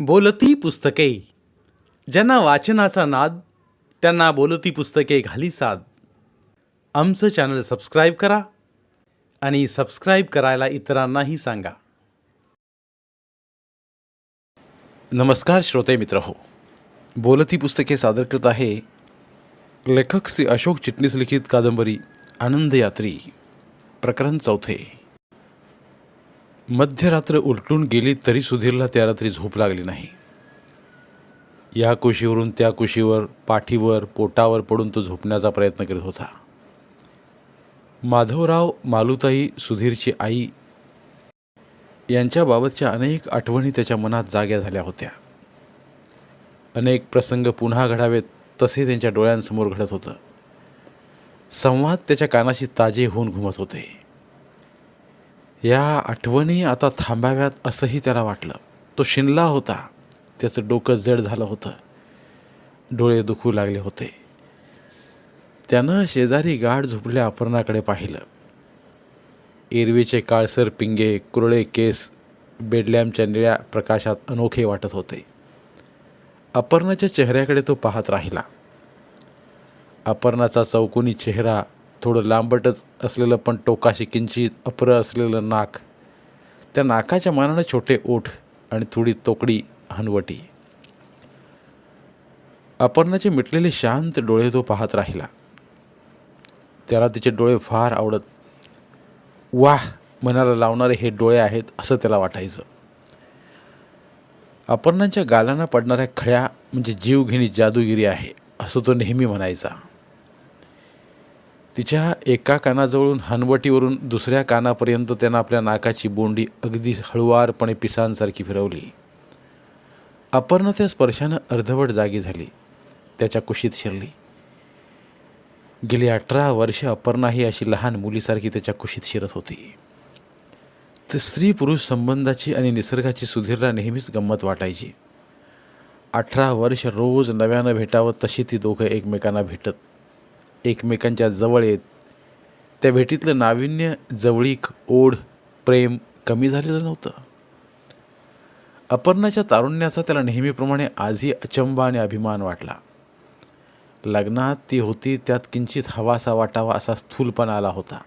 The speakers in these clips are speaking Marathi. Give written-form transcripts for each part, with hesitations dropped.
बोलती पुस्तके. ज्यांना वाचनाचा नाद त्यांना बोलती पुस्तके घाली साद. आमचं चॅनल सबस्क्राईब करा आणि सबस्क्राईब करायला इतरांनाही सांगा. नमस्कार श्रोते मित्र हो, बोलती पुस्तके सादर करत आहे लेखक श्री अशोक चिटणीस लिखित कादंबरी आनंद यात्री, प्रकरण 4. मध्यरात्र उलटून गेली तरी सुधीरला त्या रात्री झोप लागली नाही. या कुशीवरून त्या कुशीवर, पाठीवर, पोटावर पडून तो झोपण्याचा प्रयत्न करीत होता. माधवराव, मालुताई, सुधीरची आई यांच्याबाबतच्या अनेक आठवणी त्याच्या मनात जाग्या झाल्या होत्या. अनेक प्रसंग पुन्हा घडावेत तसे त्यांच्या डोळ्यांसमोर घडत होतं. संवाद त्याच्या कानाशी ताजे होऊन घुमत होते. या आठवणी आता थांबाव्यात असंही त्याला वाटलं. तो शिनला होता. त्याचं डोकं जड झालं होतं. डोळे दुखू लागले होते. त्यानं शेजारी गाढ झोपलेल्या अपर्णाकडे पाहिलं. एरवीचे काळसर पिंगे, कुरळे केस बेडलॅम्पच्या निळ्या प्रकाशात अनोखे वाटत होते. अपर्णाच्या चेहऱ्याकडे तो पाहत राहिला. अपर्णाचा चौकोनी चेहरा, थोडं लांबटच असलेलं पण टोकाशी किंचित अपर असलेलं नाक, त्या नाकाच्या मानानं छोटे ओठ आणि थोडी तोकडी हनवटी. अपर्णाचे मिटलेले शांत डोळे तो पाहत राहिला. त्याला तिचे डोळे फार आवडत. वाह म्हणायला लावणारे हे डोळे आहेत असं त्याला वाटायचं. अपर्णाच्या गालांना पडणाऱ्या खळ्या म्हणजे जीवघेणी जादूगिरी आहे असं तो नेहमी म्हणायचा. तिच्या एका कानाजवळून हनवटीवरून दुसऱ्या कानापर्यंत त्यानं आपल्या नाकाची बोंडी अगदी हळुवारपणे पिसांसारखी फिरवली. अपर्णा त्या स्पर्शानं अर्धवट जागी झाली. त्याच्या कुशीत शिरली. गेली 18 वर्ष अपर्णा ही अशी लहान मुलीसारखी त्याच्या कुशीत शिरत होती. तर स्त्री पुरुष संबंधाची आणि निसर्गाची सुधीरला नेहमीच गंमत वाटायची. 18 वर्ष रोज नव्यानं भेटावं तशी ती दोघं एकमेकांना भेटत, एकमेकांच्या जवळ येत. त्या भेटीतलं नाविन्य, जवळीक, ओढ, प्रेम कमी झालेलं नव्हतं. अपर्णाच्या तारुण्याचा त्याला नेहमीप्रमाणे आजही अचंबा आणि अभिमान वाटला. लग्नात ती होती त्यात किंचित हवासा वाटावा असा स्थूलपणा आला होता.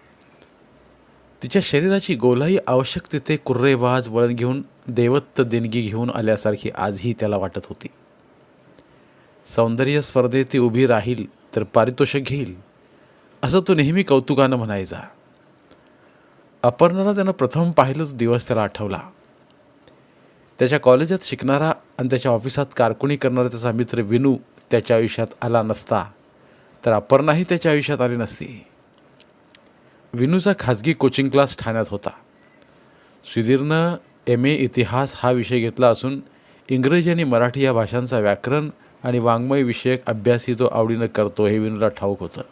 तिच्या शरीराची गोलाई आवश्यक तिथे कुर्रेबाज वळण घेऊन देवत्त देणगी घेऊन आल्यासारखी आजही त्याला वाटत होती. सौंदर्य स्पर्धेत ती उभी राहील तर पारितोषिक घेईल असं तो नेहमी कौतुकानं म्हणायचा. अपर्णाला त्यानं प्रथम पाहिलं तो दिवस त्याला आठवला. त्याच्या कॉलेजात शिकणारा आणि त्याच्या ऑफिसात कारकुनी करणारा त्याचा मित्र विनू त्याच्या आयुष्यात आला नसता तर अपर्णाही त्याच्या आयुष्यात आली नसती. विनूचा खाजगी कोचिंग क्लास ठाण्यात होता. सुधीरनं MA इतिहास हा विषय घेतला असून इंग्रजी आणि मराठी या भाषांचा व्याकरण आणि वाङ्मय विषयक अभ्यासही तो आवडीनं करतो हे विनूला ठाऊक होतं.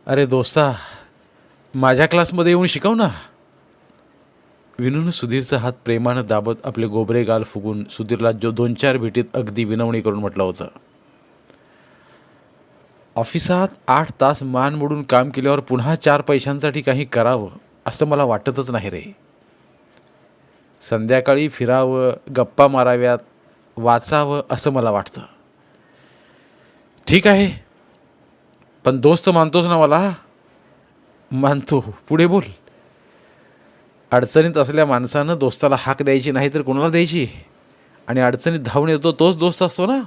अरे दोस्ता, माझ्या क्लासमध्ये येऊन शिकव ना. विनूनं सुधीरचा हात प्रेमानं दाबत आपले गोबरे गाल फुगून सुधीरला 2-4 भेटीत अगदी विनवणी करून म्हटलं होतं. ऑफिसात 8 तास मान मोडून काम केल्यावर पुन्हा 4 पैशांसाठी काही करावं असं मला वाटतच नाही रे. संध्याकाळी फिरावं, गप्पा माराव्यात, वाचावं असं मला वाटतं. ठीक आहे, पण दोस्त मानतोस ना मला? मानतो, पुढे बोल. अडचणीत असलेल्या माणसानं दोस्ताला हाक द्यायची नाही तर कोणाला द्यायची? आणि अडचणीत धावून येतो तोच दोस्त असतो ना.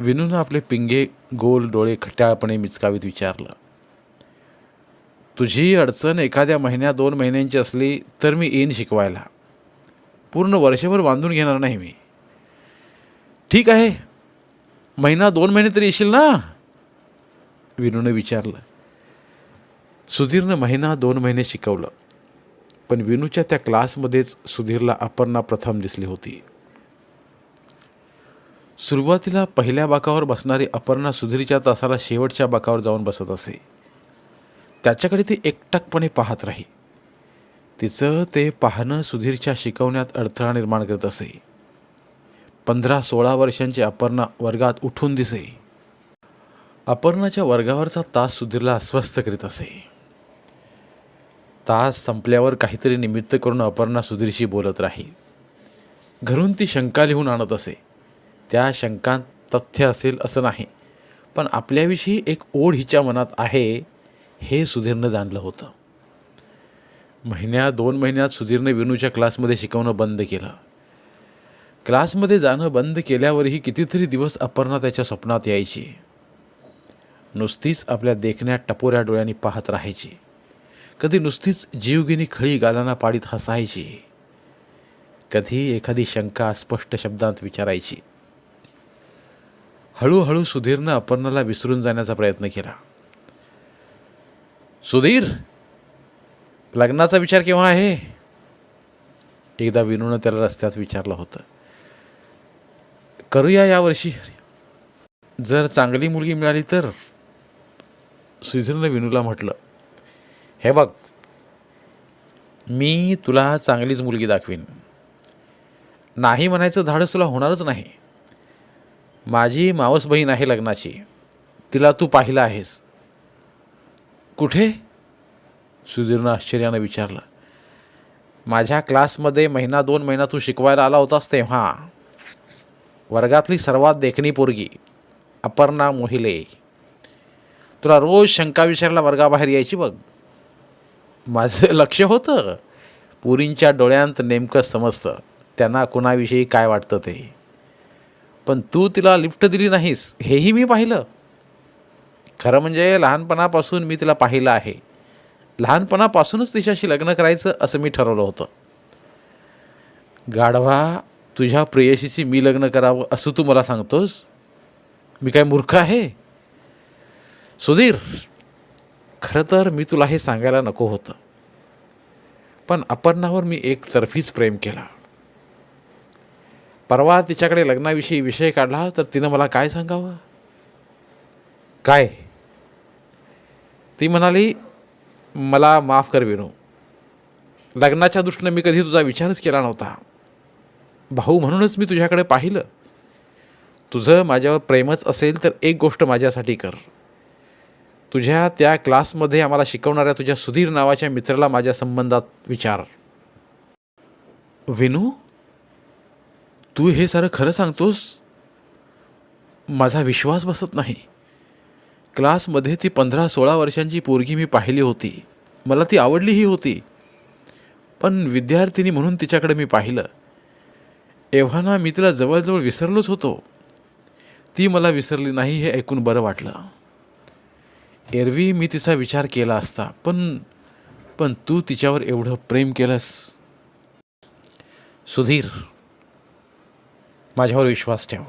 विनूनं आपले पिंगे गोल डोळे खट्याळपणे मिचकावीत विचारलं. तुझी अडचण एखाद्या महिन्या 2 महिन्यांची असली तर मी येईन शिकवायला. पूर्ण वर्षभर बांधून घेणार नाही मी. ठीक आहे, महिना 2 महिने तरी येशील ना? विनूनं विचारलं. सुधीरनं महिना 2 महिने शिकवलं. पण विनूच्या त्या क्लासमध्येच सुधीरला अपर्णा प्रथम दिसली होती. सुरुवातीला पहिल्या बाकावर बसणारी अपर्णा सुधीरच्या तासाला शेवटच्या बाकावर जाऊन बसत असे. त्याच्याकडे ती एकटकपणे पाहत राही. तिचं ते पाहणं सुधीरच्या शिकवण्यात अडथळा निर्माण करत असे. 15-16 वर्षांची अपर्णा वर्गात उठून दिसे. अपर्णाच्या वर्गावरचा तास सुधीरला अस्वस्थ करीत असे. तास संपल्यावर काहीतरी निमित्त करून अपर्णा सुधीरशी बोलत राही. घरून ती शंका लिहून आणत असे. त्या शंकांत तथ्य असेल असं नाही, पण आपल्याविषयी एक ओढ हिच्या मनात आहे हे सुधीरनं जाणलं होतं. 2 महिन्यात सुधीरने विनूच्या क्लासमध्ये शिकवणं बंद केलं. क्लासमध्ये जाणं बंद केल्यावरही कितीतरी दिवस अपर्णा त्याच्या स्वप्नात यायची. नुसतीच आपल्या देखण्या टपोऱ्या डोळ्यांनी पाहत राहायची. कधी नुसतीच जीवघेणी खळी गालांना पाडीत हसायची. कधी एखादी शंका स्पष्ट शब्दांत विचारायची. हळूहळू सुधीरनं अपर्णाला विसरून जाण्याचा प्रयत्न केला. सुधीर, लग्नाचा विचार केव्हा आहे? एकदा विनूनं त्याला रस्त्यात विचारलं होतं. करूया यावर्षी, जर चांगली मुलगी मिळाली तर. सुधीरनं विनूला म्हटलं, हे बघ, मी तुला चांगलीच मुलगी दाखवीन. नाही म्हणायचं धाडस तुला होणारच नाही. माझी मावस बहीण आहे लग्नाची, तिला तू पाहिलं आहेस. कुठे? सुधीरनं आश्चर्यानं विचारलं. माझ्या क्लासमध्ये 1-2 महिना तू शिकवायला आला होतास तेव्हा. वर्गातली सर्वात देखणी पोरगी अपर्णा मोहिले. तुला रोज शंका विचारायला वर्गाबाहेर यायची बघ. माझं लक्ष होतं. पोरींच्या डोळ्यांत नेमकं समजतं त्यांना कुणाविषयी काय वाटतं ते. पण तू तिला लिफ्ट दिली नाहीस हेही मी पाहिलं. खरं म्हणजे लहानपणापासून मी तिला पाहिलं आहे. लहानपणापासूनच तिच्याशी लग्न करायचं असं मी ठरवलं होतं. गाढवा, तुझ्या प्रेयसीची मी लग्न करावं असं तू मला सांगतोस? मी काय मूर्ख आहे? सुधीर, खरं तर मी तुला हे सांगायला नको होतं, पण अपर्णावर मी एकतर्फीच प्रेम केला. परवा तिच्याकडे लग्नाविषयी विषय काढला तर तिनं मला काय सांगावं? काय? ती म्हणाली, मला माफ कर विनू, लग्नाच्या दृष्टीनं मी कधी तुझा विचारच केला नव्हता. भाऊ म्हणूनच मी तुझ्याकडे पाहिलं. तुझं माझ्यावर प्रेमच असेल तर एक गोष्ट माझ्यासाठी कर. तुझ्या त्या क्लासमध्ये आम्हाला शिकवणाऱ्या तुझ्या सुधीर नावाच्या मित्राला माझ्या संबंधात विचार. विनू, तू हे सारं खरं सांगतोस? माझा विश्वास बसत नाही. क्लासमध्ये ती 15-16 वर्षांची पोरगी मी पाहिली होती. मला ती आवडलीही होती. पण विद्यार्थिनी म्हणून तिच्याकडे मी पाहिलं. एव्हाना मी तिला जवळजवळ विसरलोच होतो. ती मला विसरली नाही हे ऐकून बरं वाटलं. एरवी मी तिचा विचार केला असता, पण तू तिच्यावर एवढं प्रेम केलंस. सुधीर, माझ्यावर विश्वास ठेव.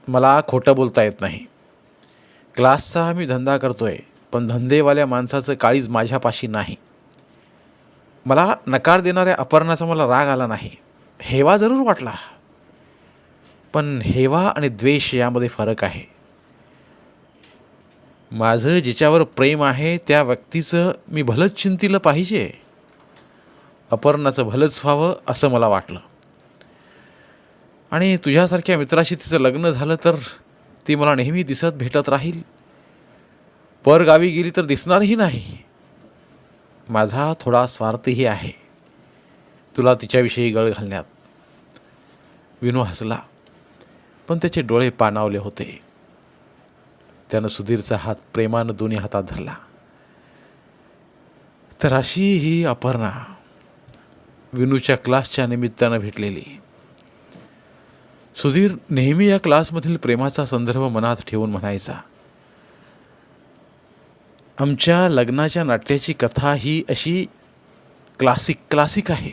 मला खोटं बोलता येत नाही. क्लासचा मी धंदा करतोय, पण धंदेवाल्या माणसाचं काळीज माझ्यापाशी नाही. मला नकार देणाऱ्या अपर्णाचा मला राग आला नाही. हेवा जरूर वाटला, पण हेवा आणि द्वेष यामध्ये फरक आहे. माझं जिच्यावर प्रेम आहे त्या व्यक्तीचं मी भलंच चिंतिलं पाहिजे. अपर्णाचं भलंच व्हावं असं मला वाटलं. आणि तुझ्यासारख्या मित्राशी तिचं लग्न झालं तर ती मला नेहमी दिसत भेटत राहील. परगावी गेली तर दिसणारही नाही. माझा थोडा स्वार्थही आहे तुला तिच्याविषयी गळ घालण्यात. विनू हसला, पण त्याचे डोळे पाणावले होते. त्यानं सुधीरचा हात प्रेमानं दोन्ही हातात धरला. तर अशी ही अपर्णा विनूच्या क्लासच्या निमित्तानं भेटलेली. सुधीर नेहमी या क्लासमधील प्रेमाचा संदर्भ मनात ठेवून म्हणायचा, आमच्या लग्नाच्या नाट्याची कथा ही अशी क्लासिक आहे.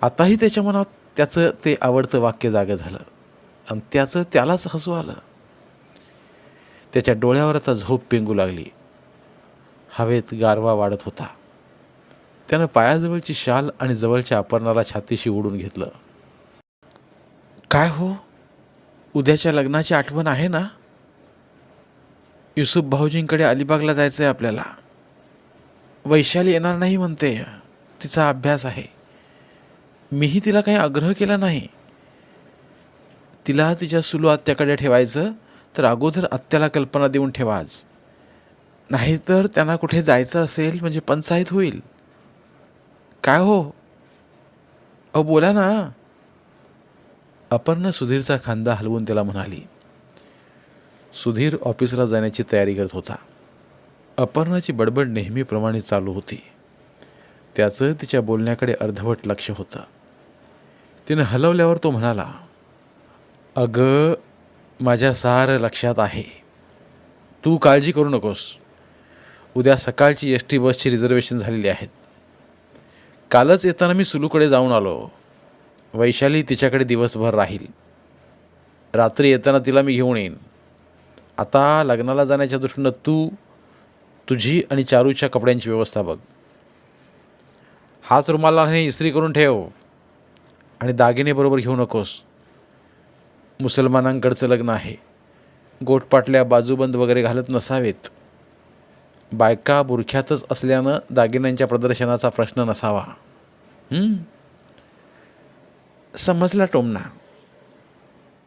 आताही त्याच्या मनात त्याचं ते आवडतं वाक्य जागं झालं आणि त्याचं त्यालाच हसू आलं. त्याच्या डोळ्यावर आता झोप पेंगू लागली. हवेत गारवा वाढत होता. त्यानं पायाजवळची शाल आणि जवळच्या अपर्णाला छातीशी ओढून घेतलं. काय हो, उद्याच्या लग्नाची आठवण आहे ना? युसुफ भाऊजींकडे अलिबागला जायचं आहे आपल्याला. वैशाली येणार नाही म्हणते, तिचा अभ्यास आहे. मीही तिला काही आग्रह केला नाही. तिला तिच्या सुलू आत्याकडे ठेवायचं तर अगोदर आत्याला कल्पना देऊन ठेवा आज. नाहीतर त्यांना कुठे जायचं असेल म्हणजे पंचायत होईल. काय हो? अहो बोला ना. अपर्णा सुधीरचा खांदा हलवून त्याला म्हणाली. सुधीर ऑफिसला जाण्याची तयारी करत होता. अपर्णाची बडबड नेहमीप्रमाणे चालू होती. त्याचं तिच्या बोलण्याकडे अर्धवट लक्ष होतं. तिनं हलवल्यावर तो म्हणाला, अगं माझ्या सारं लक्षात आहे. तू काळजी करू नकोस. उद्या सकाळची ST बसची रिझर्वेशन झालेली आहेत. कालच येताना मी सुलूकडे जाऊन आलो. वैशाली तिच्याकडे दिवसभर राहील. रात्री येताना तिला मी घेऊन येईन. आता लग्नाला जाण्याच्या दृष्टीनं तू तुझी आणि चारूच्या कपड्यांची व्यवस्था बघ. हाच रुमाला हे इस्त्री करून ठेव आणि दागिने बरोबर घेऊ नकोस. मुसलमानांकडचं लग्न आहे. गोटपाटल्या बाजूबंद वगैरे घालत नसावेत. बायका बुरख्यातच असल्यानं दागिन्यांच्या प्रदर्शनाचा प्रश्न नसावा. समजला टोमना.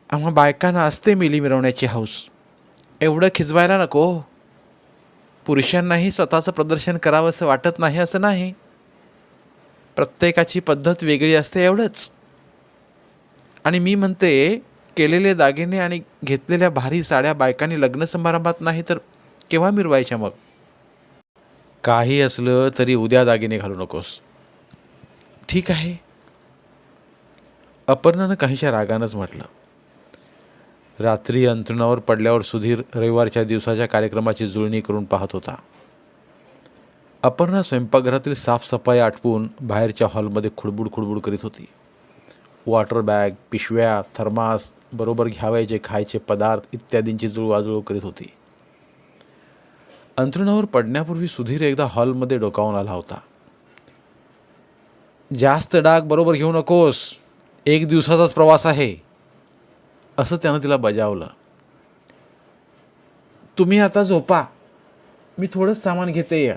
आम्हा बायकांना असते मिली मिरवण्याची हौस. एवढं खिजवायला नको. पुरुषांनाही स्वतःचं प्रदर्शन करावं असं वाटत नाही असं नाही. प्रत्येकाची पद्धत वेगळी असते एवढंच. आणि मी म्हणते केलेले दागिने आणि घेतलेल्या भारी साड्या बायकांनी लग्न समारंभात नाही तर केव्हा मिरवायच्या मग? काही असलं तरी उद्या दागिने घालू नकोस. ठीक आहे. अपर्णानं काहीशा रागानंच म्हटलं. रात्री अंथरुणावर पडल्यावर सुधीर रविवारच्या दिवसाच्या कार्यक्रमाची जुळणी करून पाहत होता. अपर्णा स्वयंपाकघरातील साफसफाई आटपून बाहेरच्या हॉलमध्ये खुडबुड खुडबुड करीत होती. वॉटर बॅग, पिशव्या, थर्मास, बरोबर घ्यावायचे खायचे पदार्थ इत्यादींची जुळवाजुळव करीत होती. अंथरुणावर पडण्यापूर्वी सुधीर एकदा हॉलमध्ये डोकावून आला होता. जास्त डाग बरोबर घेऊ नकोस. 1 दिवसाचाच प्रवास आहे असं त्यानं तिला बजावलं. तुम्ही आता झोपा. मी थोडंच सामान घेते.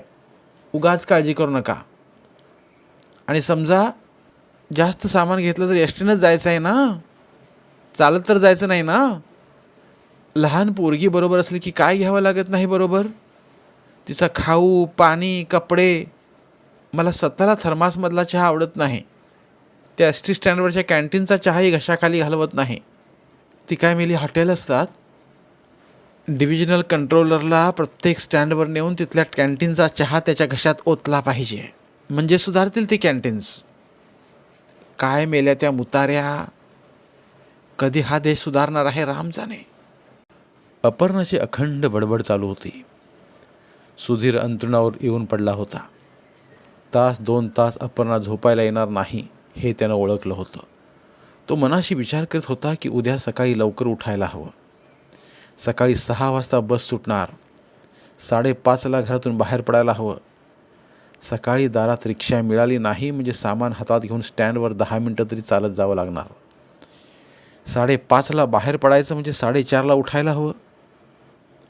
उगाच काळजी करू नका. आणि समजा जास्त सामान घेतलं तर एसटीनंच जायचं आहे ना. चालत तर जायचं नाही ना. लहान पोरगी बरोबर असली की काय घ्यावं लागत नाही बरोबर. तिचा खाऊ, पाणी, कपडे. मला स्वतःला थर्मासमधला चहा आवडत नाही. त्या ST स्टँडवरच्या कॅन्टीनचा चहाही घशाखाली घालवत नाही. ती काय मेली हॉटेल असतात. डिव्हिजनल कंट्रोलरला प्रत्येक स्टँडवर नेऊन तिथल्या कॅन्टीनचा चहा त्याच्या घशात ओतला पाहिजे. म्हणजे सुधारतील ती कॅन्टीन्स. काय मेल्या त्या मुताऱ्या. कधी हा देश सुधारणार आहे राम जाणे. अपर्णाची अखंड बडबड चालू होती. सुधीर अंथरुणावर येऊन पडला होता. 1-2 तास अपर्णा झोपायला येणार नाही हे त्यानं ओळखलं होतं. तो मनाशी विचार करत होता की उद्या सकाळी लवकर उठायला हवं. सकाळी 6 वाजता बस सुटणार. 5:30ला घरातून बाहेर पडायला हवं. सकाळी दारात रिक्षा मिळाली नाही म्हणजे सामान हातात घेऊन स्टँडवर 10 मिनटं तरी चालत जावं लागणार. 5:30ला बाहेर पडायचं म्हणजे 4:30ला उठायला हवं.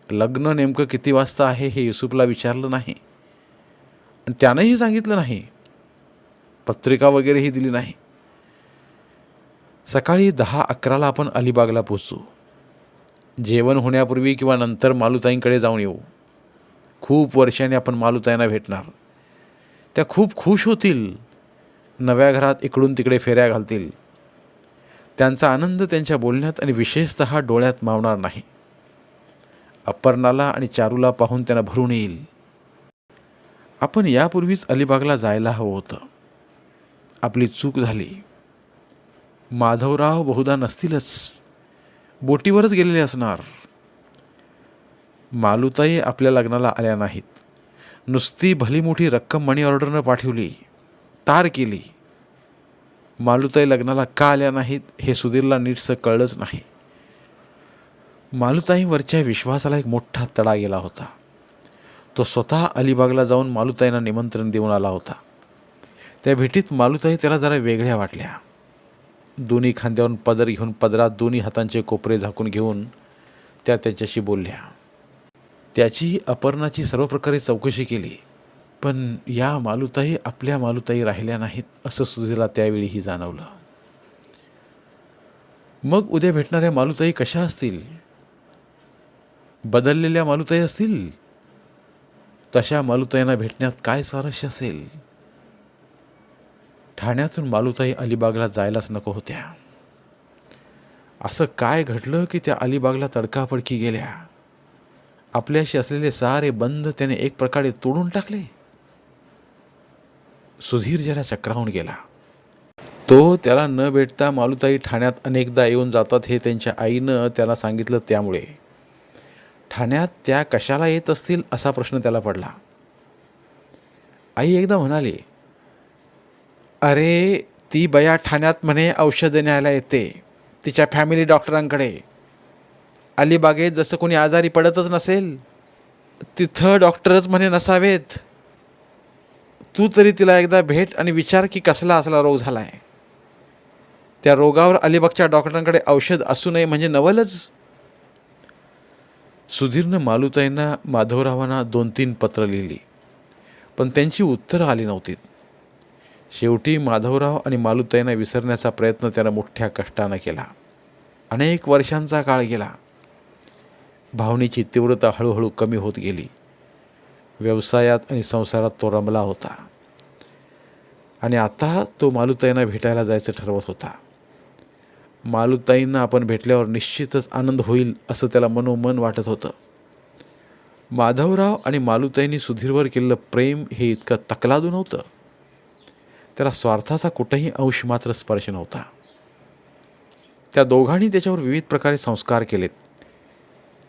लग्न नेमकं किती वाजता आहे हे युसुफला विचारलं नाही आणि त्यानंही सांगितलं नाही. पत्रिका वगैरेही दिली नाही. सकाळी 10-11ला आपण अलिबागला पोचू. जेवण होण्यापूर्वी किंवा नंतर मालुताईंकडे जाऊन येऊ. खूप वर्षांनी आपण मालुताईंना भेटणार. त्या खूप खुश होतील. नव्या घरात इकडून तिकडे फेऱ्या घालतील. त्यांचा आनंद त्यांच्या बोलण्यात आणि विशेषतः डोळ्यात मावणार नाही. अपर्णाला आणि चारूला पाहून त्यांना भरून येईल. आपण यापूर्वीच अलिबागला जायला हवं होतं. आपली चूक झाली. माधवराव बहुधा नसतीलच. बोटीवरच गेलेले असणार. मालुताई आपल्या लग्नाला आल्या नाहीत. नुसती भली मोठी रक्कम मनी ऑर्डरनं पाठवली. तार केली. मालुताई लग्नाला का आल्या नाहीत हे सुधीरला नीटसं कळलंच नाही. मालुताईंवरच्या विश्वासाला एक मोठा तडा गेला होता. तो स्वतः अलिबागला जाऊन मालुताईंना निमंत्रण देऊन आला होता. त्या भेटीत मालुताई त्याला जरा वेगळ्या वाटल्या. दोन्ही खांद्यावरून पदर घेऊन पदरात दोन्ही हातांचे कोपरे झाकून घेऊन त्या त्याच्याशी बोलल्या. त्याची अपर्णाची सर्व प्रकारे चौकशी केली. पण या मालुताई आपल्या मालुताई राहिल्या नाहीत असं सुधीरला त्यावेळीही जाणवलं. मग उद्या भेटणाऱ्या मालुताई कशा असतील? बदललेल्या मालुताई असतील. तशा मालुताईंना भेटण्यात काय स्वारस्य असेल? ठाण्यातून मालूताई अलिबागला जायलाच नको होत्या. असं काय घडलं की त्या अलिबागला तडकाफडकी गेल्या? आपल्याशी असलेले सारे बंध त्याने एक प्रकारे तोडून टाकले. सुधीर जरा चक्रावून गेला. तो त्याला न भेटता मालूताई ठाण्यात अनेकदा येऊन जातात हे त्यांच्या आईनं त्याला सांगितलं. त्यामुळे ठाण्यात त्या कशाला येत असतील असा प्रश्न त्याला पडला. आई एकदा म्हणाली, अरे ती बया ठाण्यात म्हणे औषध न्यायला येते तिच्या फॅमिली डॉक्टरांकडे. अलिबागेत जसं कोणी आजारी पडतच नसेल तिथं डॉक्टरच म्हणे नसावेत. तू तरी तिला एकदा भेट आणि विचार की कसला असला रोग झाला आहे. त्या रोगावर अलिबागच्या डॉक्टरांकडे औषध असू नये म्हणजे नवलच. सुधीरनं मालूताईंना माधवरावांना 2-3 पत्र लिहिली, पण त्यांची उत्तरं आली नव्हती. शेवटी माधवराव आणि मालूताईंना विसरण्याचा प्रयत्न त्यानं मोठ्या कष्टानं केला. अनेक वर्षांचा काळ गेला. भावनेची तीव्रता हळूहळू कमी होत गेली. व्यवसायात आणि संसारात तो रमला होता आणि आता तो मालूताईंना भेटायला जायचं ठरवत होता. मालूताईंना आपण भेटल्यावर निश्चितच आनंद होईल असं त्याला मनोमन वाटत होतं. माधवराव आणि मालूताईंनी सुधीरवर केलेलं प्रेम हे इतकं तकलादू नव्हतं. त्याला स्वार्थाचा कुठेही अंश मात्र स्पर्श नव्हता. त्या दोघांनी त्याच्यावर विविध प्रकारे संस्कार केलेत.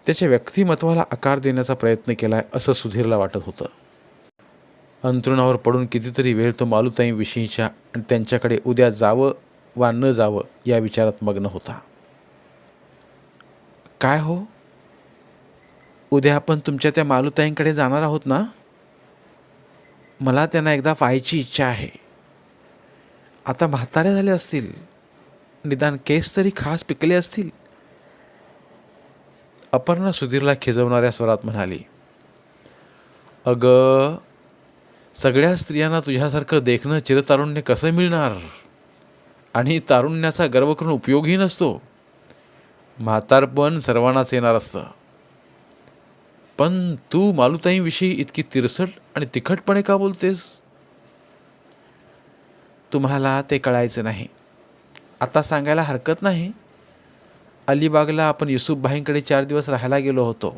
त्याच्या व्यक्तिमत्वाला आकार देण्याचा प्रयत्न केलाय असं सुधीरला वाटत होतं. अंथरुणावर पडून कितीतरी वेळ तो मालूताईंविषयीच्या आणि त्यांच्याकडे उद्या जावं वा न जावं या विचारात मग्न होता. काय हो, उद्या आपण तुमच्या त्या मालूताईंकडे जाणार आहोत ना? मला त्यांना एकदा पाहायची इच्छा आहे. आता म्हाताऱ्या झाले असतील, निदान केस तरी खास पिकले असतील. अपर्णा सुधीरला खिजवणाऱ्या स्वरात म्हणाली, अगं सगळ्या स्त्रियांना तुझ्यासारखं देखणं चिरतारुण्य कसं मिळणार? आणि तारुण्याचा गर्व करून उपयोगही नसतो. म्हातारपण सर्वांनाच येणार असतं. पण तू मालूताईंविषयी इतकी तिरसट आणि तिखटपणे का बोलतेस? तुम्हाला ते कळायचं नाही. आता सांगायला हरकत नाही. अलिबागला आपण युसुफबाईंकडे 4 दिवस राहायला गेलो होतो.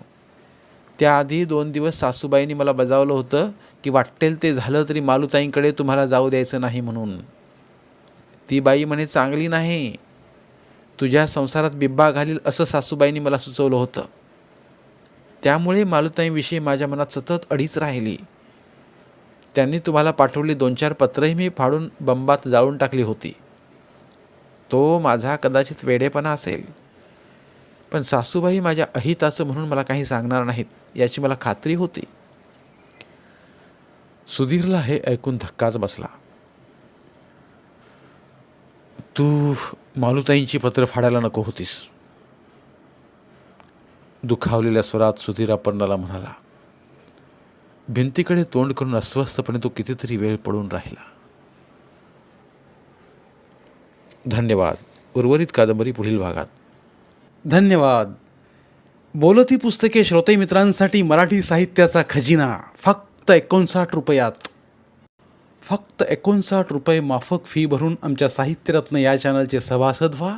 त्याआधी 2 दिवस सासूबाईंनी मला बजावलं होतं की वाटेल ते झालं तरी मालूताईंकडे तुम्हाला जाऊ द्यायचं नाही म्हणून. ती बाई म्हणे चांगली नाही, तुझ्या संसारात बिब्बा घालील असं सासूबाईंनी मला सुचवलं होतं. त्यामुळे मालूताईंविषयी माझ्या मनात सतत अडीच राहिली. त्यांनी तुम्हाला पाठवली 2-4 पत्रही मी फाडून बंबात जाळून टाकली होती. तो माझा कदाचित वेडेपणा असेल, पण सासूबाई माझ्या अहिताचं म्हणून मला काही सांगणार नाहीत याची मला खात्री होती. सुधीरला हे ऐकून धक्काच बसला. तू मालूताईंची पत्र फाडायला नको होतीस. दुखावलेल्या स्वरात सुधीर अपर्णाला म्हणाला. भिंतीकडे तोंड करून अस्वस्थपणे तो कितीतरी वेळ पडून राहिला. धन्यवाद. उर्वरित कादंबरी पुढील भागात. धन्यवाद. बोलती पुस्तके श्रोते मित्रांसाठी मराठी साहित्याचा खजिना फक्त 59 रुपयात. फक्त 59 रुपये माफक फी भरून आमच्या साहित्यरत्न या चॅनलचे सभासद व्हा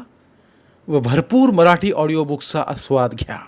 व भरपूर मराठी ऑडिओ बुक्सचा आस्वाद घ्या.